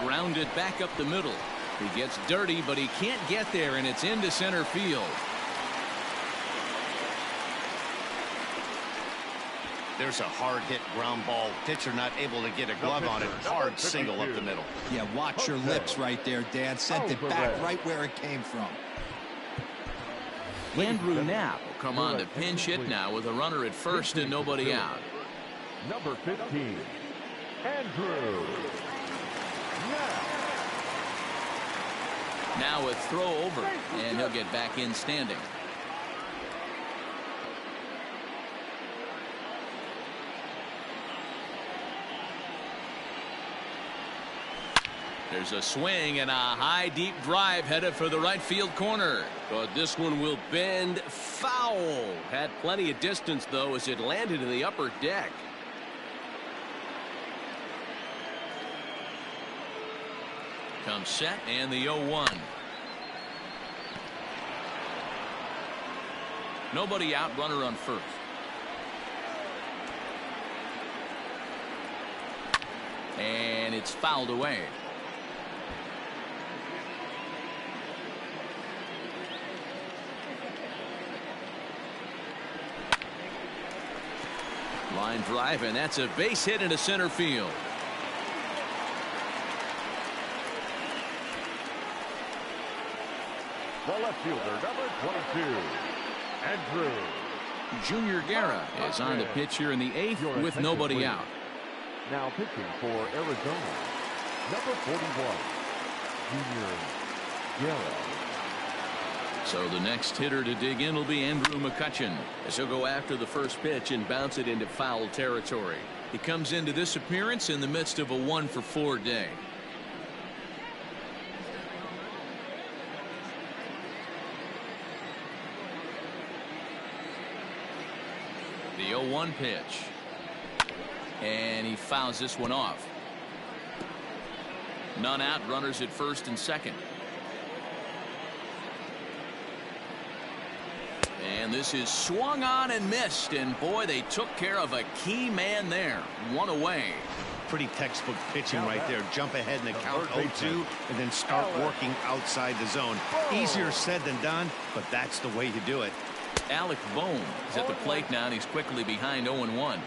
Grounded back up the middle. He gets dirty, but he can't get there, and it's into center field. There's a hard hit ground ball. Pitcher not able to get a glove on it. Hard single up the middle. Yeah, watch your lips right there, Dan. Sent it back right where it came from. Andrew Knapp will come on to pinch hit now with a runner at first and nobody out. Number 15, Andrew Knapp. Now a throw over, and he'll get back in standing. There's a swing and a high deep drive headed for the right field corner. But this one will bend foul. Had plenty of distance though as it landed in the upper deck. Comes set and the 0-1. Nobody out, runner on first. And it's fouled away. Line drive, and that's a base hit into center field. The left fielder, number 22, Andrew. Junior Guerra is on the pitch here in the 8th with nobody out. Now pitching for Arizona, number 41, Junior Guerra. So the next hitter to dig in will be Andrew Mccutchen, as he'll go after the first pitch and bounce it into foul territory. He comes into this appearance in the midst of a 1-for-4 day. The 0-1 pitch. And he fouls this one off. None out, runners at first and second. And this is swung on and missed, and boy, they took care of a key man there. One away. Pretty textbook pitching right there. Jump ahead in the count 0-2 and then start working outside the zone. Easier said than done, but that's the way you do it. Alec Bohm is at the plate now, and he's quickly behind 0-1.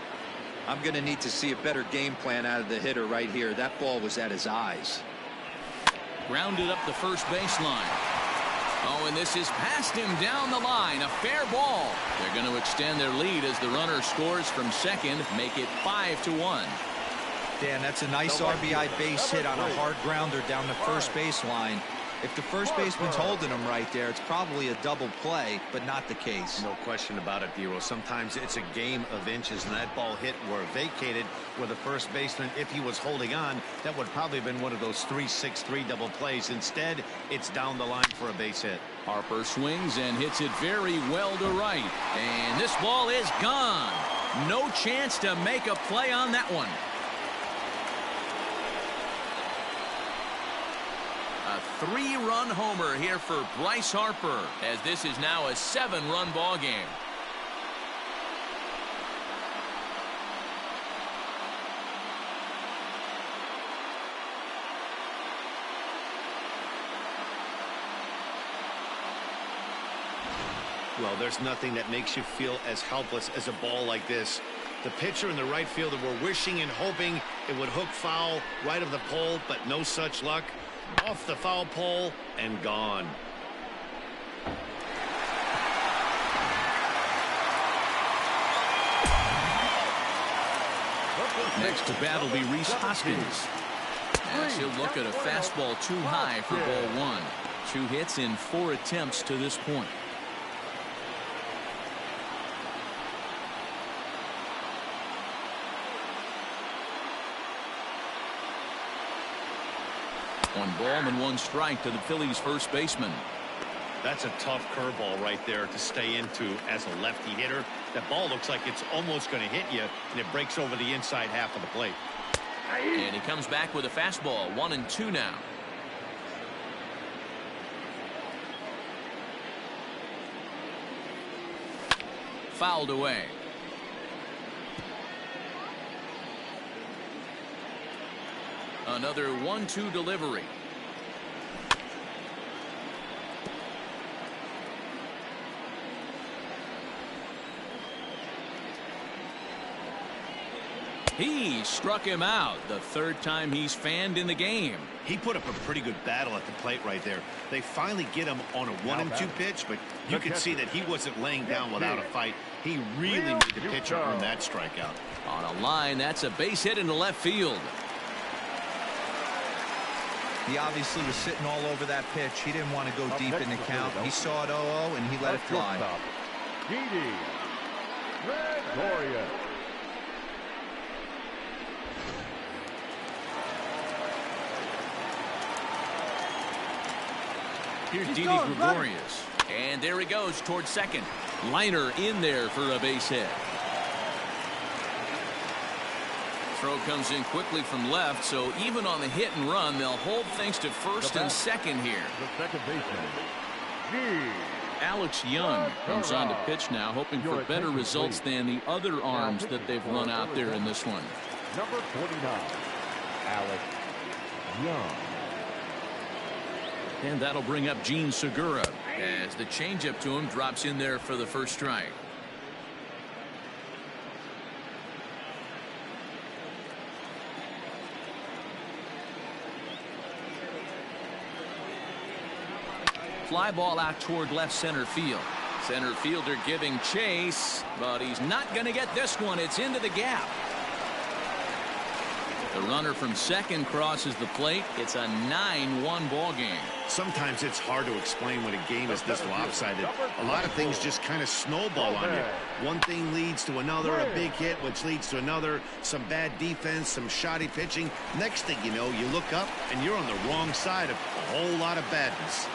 I'm going to need to see a better game plan out of the hitter right here. That ball was at his eyes. Grounded up the first baseline. Oh, and this is past him down the line. A fair ball. They're going to extend their lead as the runner scores from second, make it 5-1. Dan, that's a nice RBI base hit on a hard grounder down the first baseline. If the first baseman's holding him right there, it's probably a double play, but not the case. No question about it, Dero. Sometimes it's a game of inches, and that ball hit where vacated where the first baseman, if he was holding on, that would probably have been one of those 3-6-3 double plays. Instead, it's down the line for a base hit. Harper swings and hits it very well to right. And this ball is gone. No chance to make a play on that one. A 3-run homer here for Bryce Harper, as this is now a 7-run ball game. Well, there's nothing that makes you feel as helpless as a ball like this. The pitcher and the right fielder were wishing and hoping it would hook foul right of the pole, but no such luck. Off the foul pole and gone. Next to bat will be Rhys Hoskins, as he'll look at a fastball too high for ball 1. 2 hits in 4 attempts to this point. One ball and 1 strike to the Phillies first baseman. That's a tough curveball right there to stay into as a lefty hitter. That ball looks like it's almost going to hit you, and it breaks over the inside half of the plate. And he comes back with a fastball. 1-2 now. Fouled away. Another 1-2 delivery. He struck him out the 3rd time he's fanned in the game. He put up a pretty good battle at the plate right there. They finally get him on a 1-2 pitch, but you could see that he wasn't laying down without a fight. He really made the pitcher earn that strikeout. On a line, that's a base hit into left field. He obviously was sitting all over that pitch. He didn't want to go deep in the count. He saw it 0-0 and he let it fly. Here's Didi Gregorius. And there he goes towards second. Liner in there for a base hit. Throw comes in quickly from left, so even on the hit and run, they'll hold things to first and second here. The second baseman, Alex Young comes on to pitch now, hoping for better results than the other arms that they've run out there in this one. number 29, Alex Young. And that'll bring up Gene Segura as the changeup to him drops in there for the first strike. Fly ball out toward left center field. Center fielder giving chase, but he's not going to get this one. It's into the gap. The runner from second crosses the plate. It's a 9-1 ball game. Sometimes it's hard to explain when a game is this lopsided. A lot of things just kind of snowball on you. One thing leads to another, a big hit, which leads to another, some bad defense, some shoddy pitching. Next thing you know, you look up and you're on the wrong side of a whole lot of badness.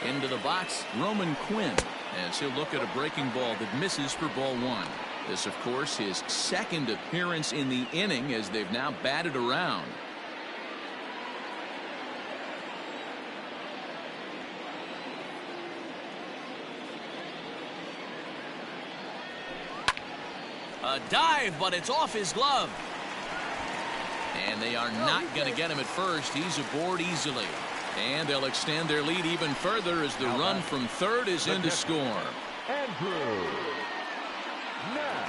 Into the box, Roman Quinn, as he'll look at a breaking ball that misses for ball one. This, of course, his second appearance in the inning as they've now batted around. A dive, but it's off his glove. And they are not going to get him at first. He's aboard easily. And they'll extend their lead even further as the run from third is in to score. Andrew. Now.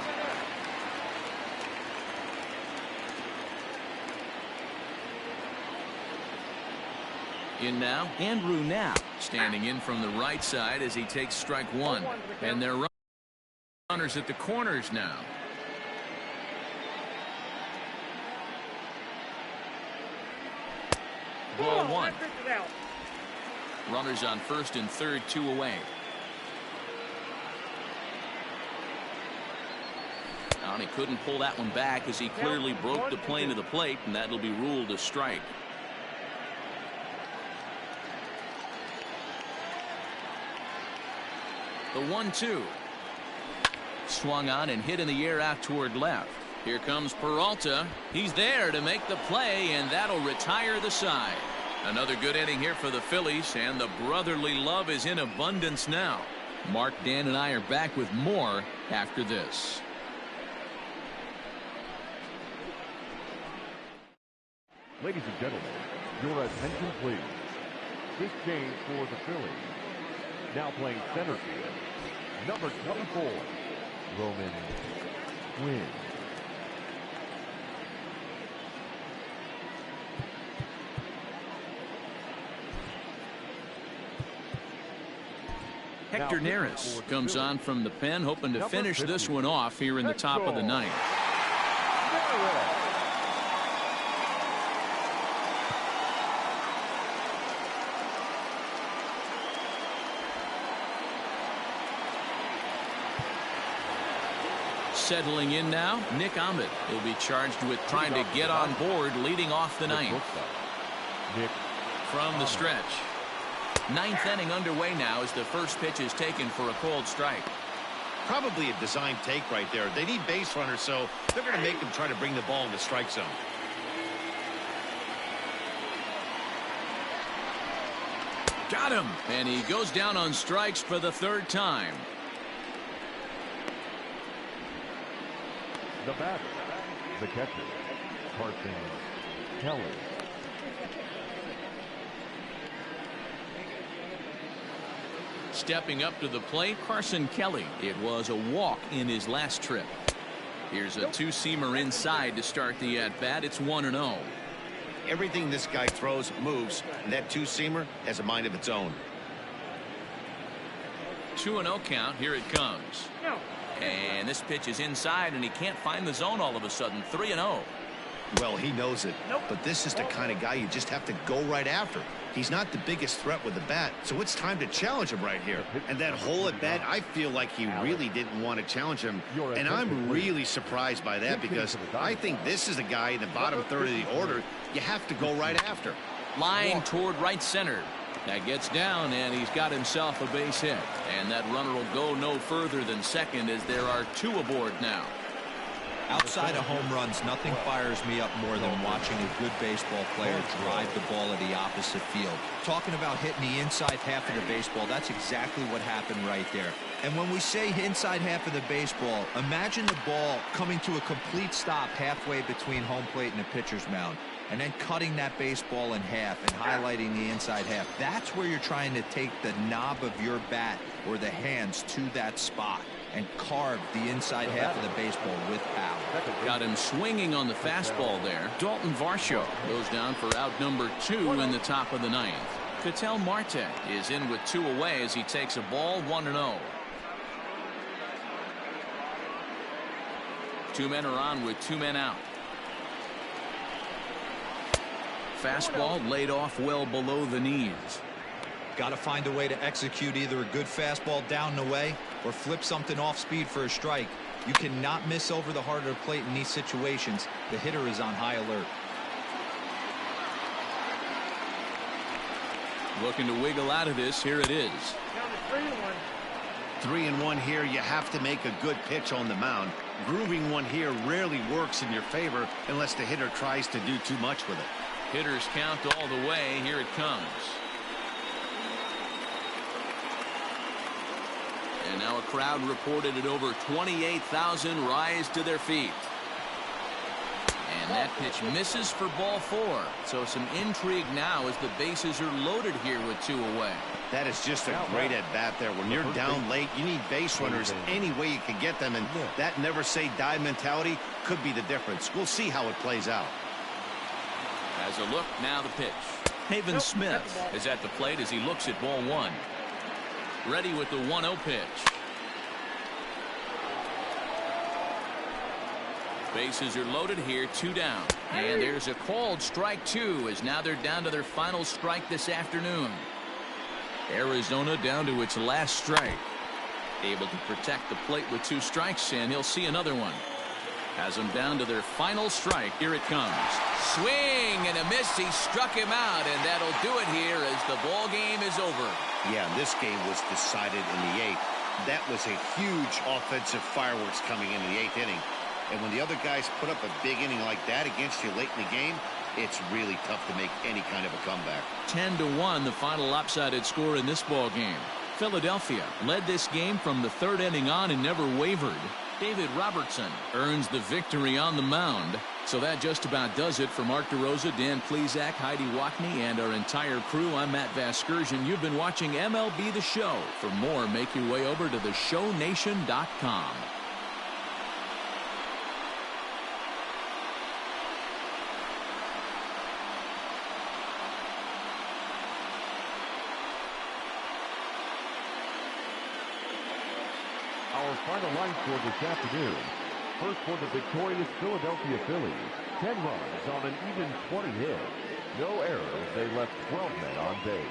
In now, Andrew Knapp standing in from the right side as he takes strike one. And they're runners at the corners now. Ball one. Runners on first and third, 2 away. And he couldn't pull that one back as he clearly broke the plane of the plate, and that'll be ruled a strike. The 1-2. Swung on and hit in the air out toward left. Here comes Peralta. He's there to make the play, and that'll retire the side. Another good inning here for the Phillies, and the brotherly love is in abundance now. Mark, Dan, and I are back with more after this. Ladies and gentlemen, your attention please. This game for the Phillies. Now playing center field, number 24, Roman Quinn. Hector Neris comes on from the pen, hoping to finish this one off here in the top of the ninth. Settling in now, Nick Ahmed will be charged with trying to get on board leading off the ninth. From the stretch. Ninth inning underway now as the first pitch is taken for a called strike. Probably a design take right there. They need base runners, so they're going to make them try to bring the ball in the strike zone. Got him, and he goes down on strikes for the third time. The batter, the catcher, Carson Kelly. Stepping up to the plate, Carson Kelly. It was a walk in his last trip. Here's a two-seamer inside to start the at-bat. It's 1-0. Everything this guy throws moves, and that two-seamer has a mind of its own. 2-0 count. Here it comes. And this pitch is inside, and he can't find the zone all of a sudden. 3-0. Well, he knows it, but this is the kind of guy you just have to go right after. He's not the biggest threat with the bat, so it's time to challenge him right here. And that hole at bat, I feel like he really didn't want to challenge him, and I'm really surprised by that because I think this is a guy in the bottom third of the order you have to go right after. Line toward right center. That gets down, and he's got himself a base hit. And that runner will go no further than second as there are 2 aboard now. Outside of home runs, nothing fires me up more than watching a good baseball player drive the ball at the opposite field. Talking about hitting the inside half of the baseball, that's exactly what happened right there. And when we say inside half of the baseball, imagine the ball coming to a complete stop halfway between home plate and the pitcher's mound, and then cutting that baseball in half and highlighting the inside half. That's where you're trying to take the knob of your bat or the hands to that spot and carve the inside half of the baseball with power. Got him swinging on the fastball there. Dalton Varsho goes down for out number 2 in the top of the 9th. Ketel Marte is in with 2 away as he takes a ball 1-0. 2 men are on with 2 men out. Fastball laid off well below the knees. Got to find a way to execute either a good fastball down the way or flip something off speed for a strike. You cannot miss over the heart of the plate in these situations. The hitter is on high alert. Looking to wiggle out of this. Here it is. Down to 3-1. 3-1 here. You have to make a good pitch on the mound. Grooving one here rarely works in your favor unless the hitter tries to do too much with it. Hitters count all the way. Here it comes. And now a crowd reported at over 28,000 rise to their feet. And that pitch misses for ball 4. So some intrigue now as the bases are loaded here with 2 away. That is just a great at-bat there. When you're down late, you need base runners any way you can get them. And that never-say-die mentality could be the difference. We'll see how it plays out. As a look, now the pitch. Haven Smith is at the plate as he looks at ball 1. Ready with the 1-0 pitch. Bases are loaded here, 2 down. And there's a called strike 2 as now they're down to their final strike this afternoon. Arizona down to its last strike. Able to protect the plate with 2 strikes, and he'll see another one. Has them down to their final strike. Here it comes. Swing and a miss. He struck him out, and that'll do it here as the ball game is over. Yeah, this game was decided in the 8th. That was a huge offensive fireworks coming into the 8th inning. And when the other guys put up a big inning like that against you late in the game, it's really tough to make any kind of a comeback. 10-1, the final lopsided score in this ball game. Philadelphia led this game from the 3rd inning on and never wavered. David Robertson earns the victory on the mound. So that just about does it for Mark DeRosa, Dan Plesac, Heidi Wackney, and our entire crew. I'm Matt Vasgersian. You've been watching MLB The Show. For more, make your way over to theshownation.com. Our final line score this afternoon. First for the victorious Philadelphia Phillies. 10 runs on an even 20 hits. No errors. They left 12 men on base.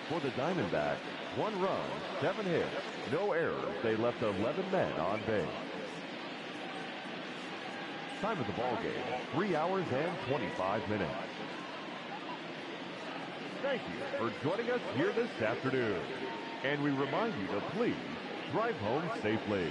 For the Diamondbacks, 1 run, 7 hits. No errors. They left 11 men on base. Time of the ball game, 3 hours and 25 minutes. Thank you for joining us here this afternoon. And we remind you to please drive home safely.